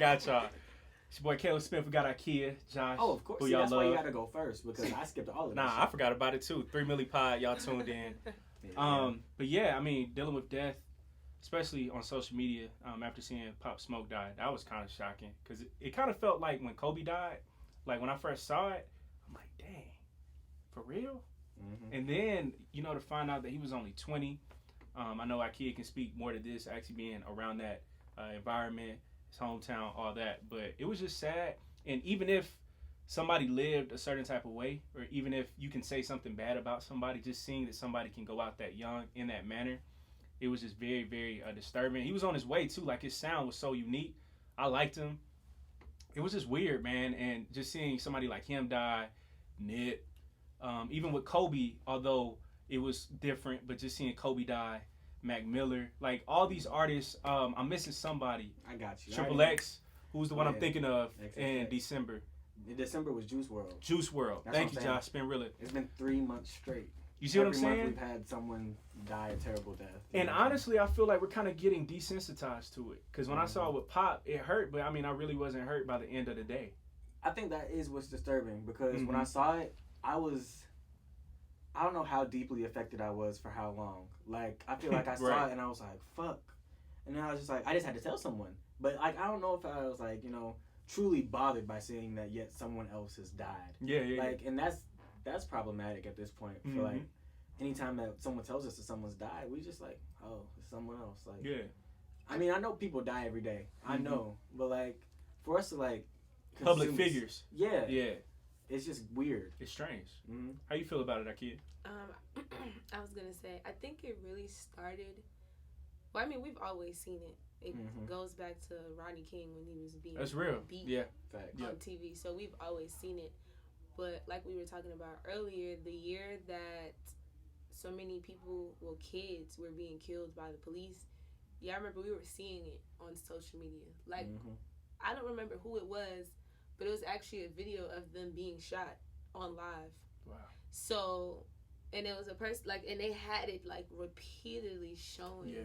got y'all. It's your boy Caleb Smith. We got Ikea, Josh. Oh, of course. Who See, y'all that's love. why you gotta go first because I skipped all of that. Nah, I forgot about it too. 3 Milli Pod, y'all tuned in. But yeah, I mean, dealing with death, especially on social media, after seeing Pop Smoke die, that was kind of shocking because it kind of felt like when Kobe died, like when I first saw it, I'm like, dang, for real? Mm-hmm. And then, to find out that he was only 20, I know Ikea can speak more to this, actually being around that environment, his hometown, all that, but it was just sad. And even if somebody lived a certain type of way, or even if you can say something bad about somebody, just seeing that somebody can go out that young in that manner, it was just very, very disturbing. He was on his way too. Like his sound was so unique. I liked him. It was just weird, man. And just seeing somebody like him die, Nip, even with Kobe, although it was different, but just seeing Kobe die, Mac Miller, like all these artists, I'm missing somebody. I got you. Triple X, who's the one I'm thinking of in December. December was Juice WRLD. Juice WRLD. Thank you, Josh. Spin Realer. It's been 3 months straight. You see what I'm saying? Every month we've had someone die a terrible death. And honestly, I feel like we're kind of getting desensitized to it. Because when I saw it with Pop, it hurt. But I mean, I really wasn't hurt by the end of the day. I think that is what's disturbing. Because when I saw it, I don't know how deeply affected I was for how long. Like, I feel like I saw it and I was like, fuck. And then I was just like, I just had to tell someone. But like, I don't know if I was like, truly bothered by seeing that yet someone else has died. Yeah. Like, and that's problematic at this point. I feel like anytime that someone tells us that someone's died, we just like, oh, it's someone else. Like, yeah. I mean, I know people die every day. I know, but like, for us to like public figures. Yeah. Yeah. It's just weird. It's strange. Mm-hmm. How you feel about it, Ikea? I was gonna say, I think it really started. Well, I mean, we've always seen it. It goes back to Rodney King when he was being beat on TV. So we've always seen it. But like we were talking about earlier, the year that so many people, kids were being killed by the police, I remember we were seeing it on social media. Like, I don't remember who it was, but it was actually a video of them being shot on live. Wow. So, and it was a person, like, and they had it, like, repeatedly showing. Yeah.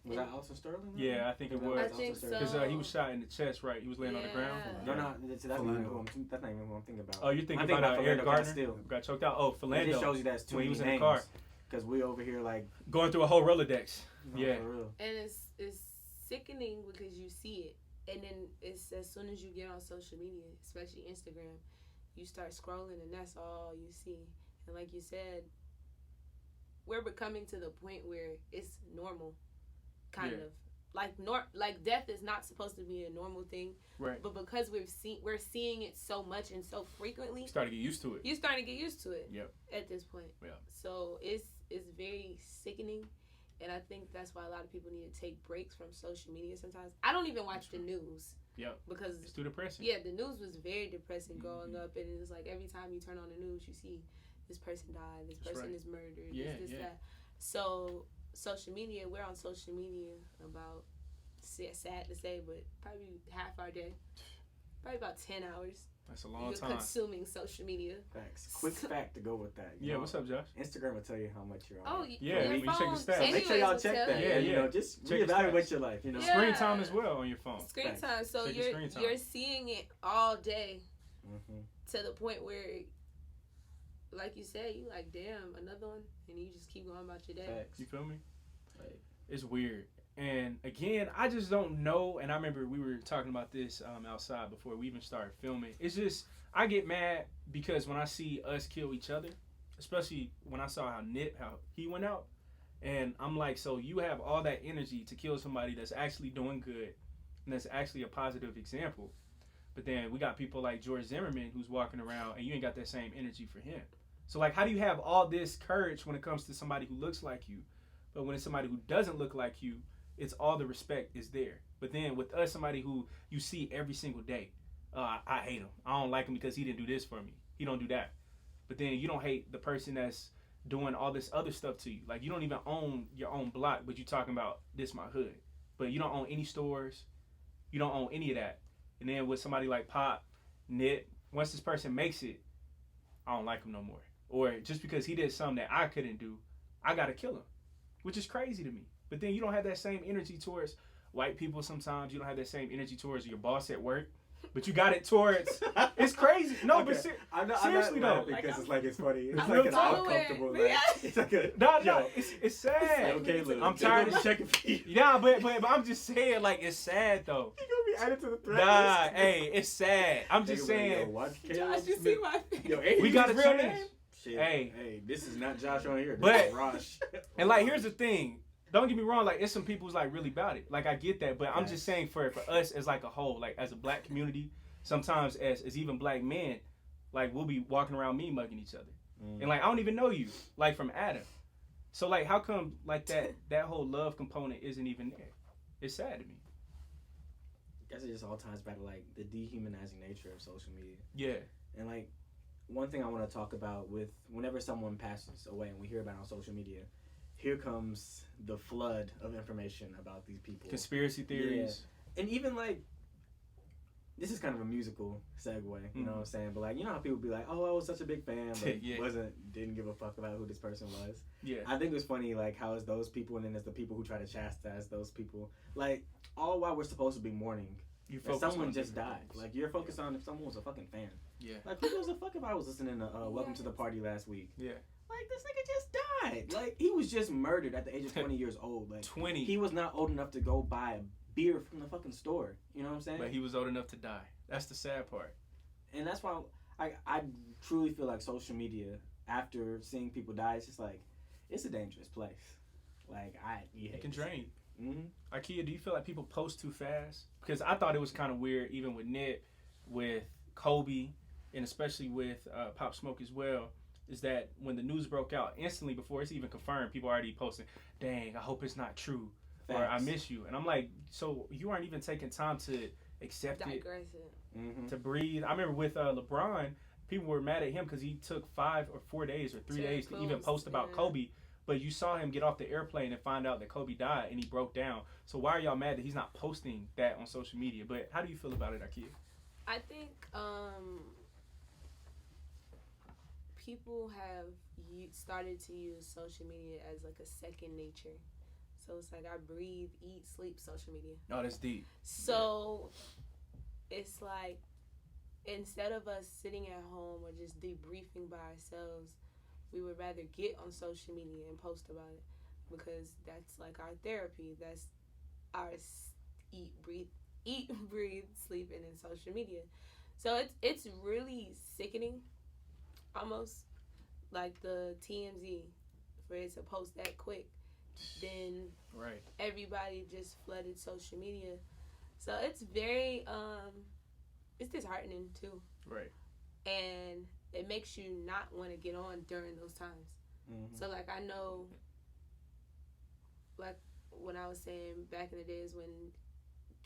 Was that Alton Sterling? Yeah, I think it was. I think so. Because he was shot in the chest, right? He was laying on the ground. No, that's not even who I'm thinking about. Oh, you're thinking about Eric Gardner? Got choked out. Oh, Philando. It just shows you that's too many names. When he was in the car. Because we over here, like... going through a whole Rolodex. Yeah. For real. And it's sickening because you see it. And then it's as soon as you get on social media, especially Instagram, you start scrolling and that's all you see. And like you said, we're becoming to the point where it's normal. Kind of like death is not supposed to be a normal thing, right? But because we're seeing it so much and so frequently, you starting to get used to it. You're starting to get used to it. Yep. At this point. Yeah. So it's very sickening, and I think that's why a lot of people need to take breaks from social media. Sometimes I don't even watch the news. Yep. Because it's too depressing. Yeah, the news was very depressing growing up, and it's like every time you turn on the news, you see this person died, this person is murdered, this that. So. Social media, we're on social media about, sad to say, but probably half our day. Probably about 10 hours. That's a long time. Consuming social media. Facts. Quick fact to go with that. What's up, Josh? Instagram will tell you how much you're on. Oh, yeah. You check the stats. Make sure y'all check that. Yeah. Just reevaluate your life. Screen time as well on your phone. Screen time. So you're seeing it all day to the point where, like you said, you like, damn, another one, and you just keep going about your day. Facts. You feel me? Like, it's weird. And again, I just don't know. And I remember we were talking about this outside before we even started filming. It's just, I get mad because when I see us kill each other, especially when I saw how he went out, and I'm like, so you have all that energy to kill somebody that's actually doing good and that's actually a positive example. But then we got people like George Zimmerman who's walking around and you ain't got that same energy for him. So like, how do you have all this courage when it comes to somebody who looks like you, but when it's somebody who doesn't look like you, it's all the respect is there. But then with us, somebody who you see every single day, I hate him. I don't like him because he didn't do this for me. He don't do that. But then you don't hate the person that's doing all this other stuff to you. Like, you don't even own your own block, but you talking about this my hood. But you don't own any stores. You don't own any of that. And then with somebody like Pop, Nip, once this person makes it, I don't like him no more. Or just because he did something that I couldn't do, I got to kill him, which is crazy to me. But then you don't have that same energy towards white people sometimes you don't have that same energy towards your boss at work. But you got it towards. It's crazy. No, okay. But seriously though, because it's like it's funny. It's like an uncomfortable. Like, it's like a no. It's sad. Okay, look, I'm tired of checking for you. Yeah, but I'm just saying, like, it's sad though. You gonna be added to the thread? Nah, hey, it's sad. I'm just saying. Josh, you see my face? Yo, we gotta change. Shit. Hey, this is not Josh on here. This but is Rosh. And like, here's the thing. Don't get me wrong, like, it's some people who's like really about it. Like, I get that, but I'm just saying for us as like a whole, like as a black community, sometimes as even black men, like we'll be walking around me mugging each other. And like I don't even know you, like from Adam. So like how come like that whole love component isn't even there? It's sad to me. I guess it just all ties back to like the dehumanizing nature of social media. Yeah. And like one thing I want to talk about with whenever someone passes away and we hear about it on social media, here comes the flood of information about these people. Conspiracy theories. Yeah. And even like, this is kind of a musical segue, you know what I'm saying? But like, you know how people be like, oh, I was such a big fan, but didn't give a fuck about who this person was. Yeah. I think it was funny, like, how it's those people and then there's the people who try to chastise those people. Like, all while we're supposed to be mourning. Someone just died. Like, you're focused on if someone was a fucking fan. Yeah. Like, who gives a fuck if I was listening to Welcome to the Party last week? Yeah. Like, this nigga just died. Like, he was just murdered at the age of 20 years old. Like, 20. He was not old enough to go buy a beer from the fucking store. You know what I'm saying? But he was old enough to die. That's the sad part. And that's why I truly feel like social media, after seeing people die, it's just like, it's a dangerous place. Like, it can drain. Mm-hmm. Ikea, do you feel like people post too fast? Because I thought it was kind of weird, even with Nip, with Kobe, and especially with Pop Smoke as well, is that when the news broke out, instantly before it's even confirmed, people already posting, dang, I hope it's not true. Facts. Or I miss you. And I'm like, so you aren't even taking time to accept it, to breathe. I remember with LeBron, people were mad at him because he took 5 or 4 days or 3 days to even post about Kobe. But you saw him get off the airplane and find out that Kobe died and he broke down. So why are y'all mad that he's not posting that on social media? But how do you feel about it, Ikea? I think people have started to use social media as like a second nature. So it's like I breathe, eat, sleep, social media. Oh, that's deep. So it's like instead of us sitting at home or just debriefing by ourselves, we would rather get on social media and post about it because that's like our therapy. That's our eat, breathe, sleep, and then social media. So it's really sickening, almost like the TMZ for it to post that quick. Then everybody just flooded social media. So it's very it's disheartening too. Right. And it makes you not want to get on during those times. Mm-hmm. So like I know like when I was saying back in the days when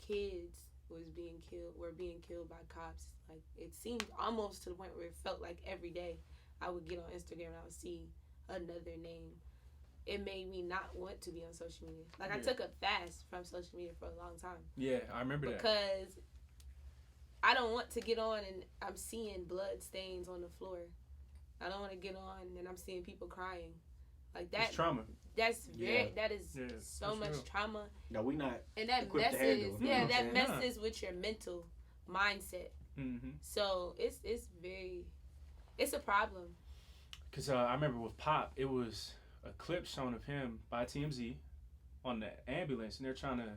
kids were being killed by cops, like it seemed almost to the point where it felt like every day I would get on Instagram and I would see another name. It made me not want to be on social media. Like I took a fast from social media for a long time. Yeah, I remember that. Because I don't want to get on and I'm seeing blood stains on the floor. I don't want to get on and I'm seeing people crying. Like that. It's trauma. That's very. That is so much trauma. No, we not. And that messes. Yeah, that messes with your mental mindset. Mm-hmm. So it's a problem. Cause I remember with Pop, it was a clip shown of him by TMZ on the ambulance, and they're trying to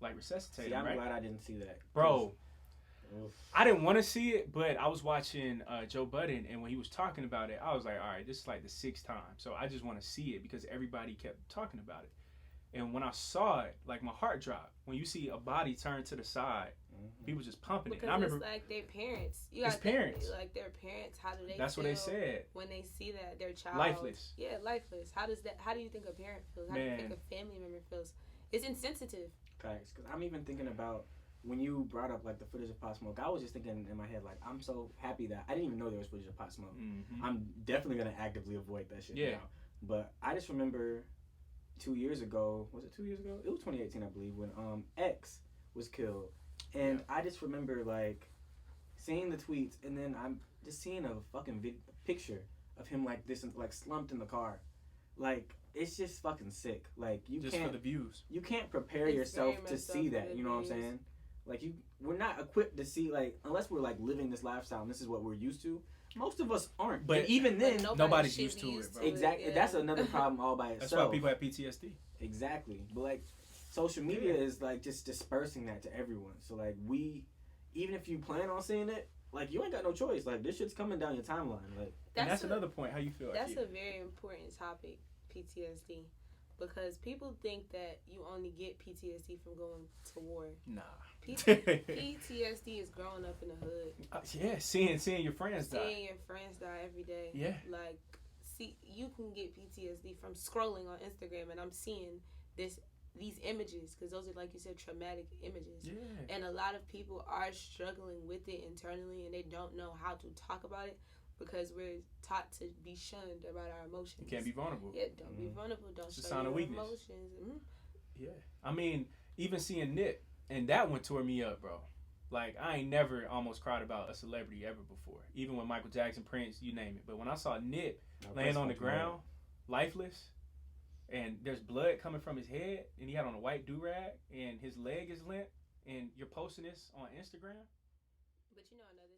like resuscitate him. I'm glad I didn't see that, bro. I didn't want to see it, but I was watching Joe Budden, and when he was talking about it, I was like, all right, this is like the 6th time, so I just want to see it because everybody kept talking about it. And when I saw it, like my heart dropped. When you see a body turn to the side, people just pumping because it. And I remember it's like their parents. It's parents. Like their parents. How do they? That's feel what they said. When they see that their child lifeless. Yeah, lifeless. How do you think a parent feels? How do you think a family member feels? It's insensitive. Facts. Because I'm even thinking about when you brought up like the footage of Pop Smoke. I was just thinking in my head like I'm so happy that I didn't even know there was footage of Pop Smoke. Mm-hmm. I'm definitely gonna actively avoid that shit now. But I just remember 2 years ago. Was it 2 years ago? It was 2018, I believe, when X was killed. And I just remember like seeing the tweets, and then I'm just seeing a fucking picture of him like this, like slumped in the car, like it's just fucking sick. Like you just can't for the views. You can't prepare yourself to see that. You know what I'm saying? Like we're not equipped to see like unless we're like living this lifestyle and this is what we're used to. Most of us aren't. But even then, nobody's used to it, bro. Exactly. Yeah. That's another problem all by itself. That's why people have PTSD. Exactly. But like social media is like just dispersing that to everyone. So like even if you plan on seeing it, like you ain't got no choice. Like this shit's coming down your timeline. Like that's another point. How you feel? That's a very important topic, PTSD. Because people think that you only get PTSD from going to war. Nah. PTSD is growing up in the hood. Yeah, seeing your friends die. Seeing your friends die every day. Yeah. Like, you can get PTSD from scrolling on Instagram, and I'm seeing these images, because those are, like you said, traumatic images. Yeah. And a lot of people are struggling with it internally, and they don't know how to talk about it. Because we're taught to be shunned about our emotions. You can't be vulnerable. Yeah, don't be vulnerable. Don't show your emotions. Mm-hmm. Yeah. I mean, even seeing Nip, and that one tore me up, bro. Like, I ain't never almost cried about a celebrity ever before. Even when Michael Jackson, Prince, you name it. But when I saw Nip laying on the ground, lifeless, and there's blood coming from his head, and he had on a white do-rag, and his leg is limp, and you're posting this on Instagram. But you know another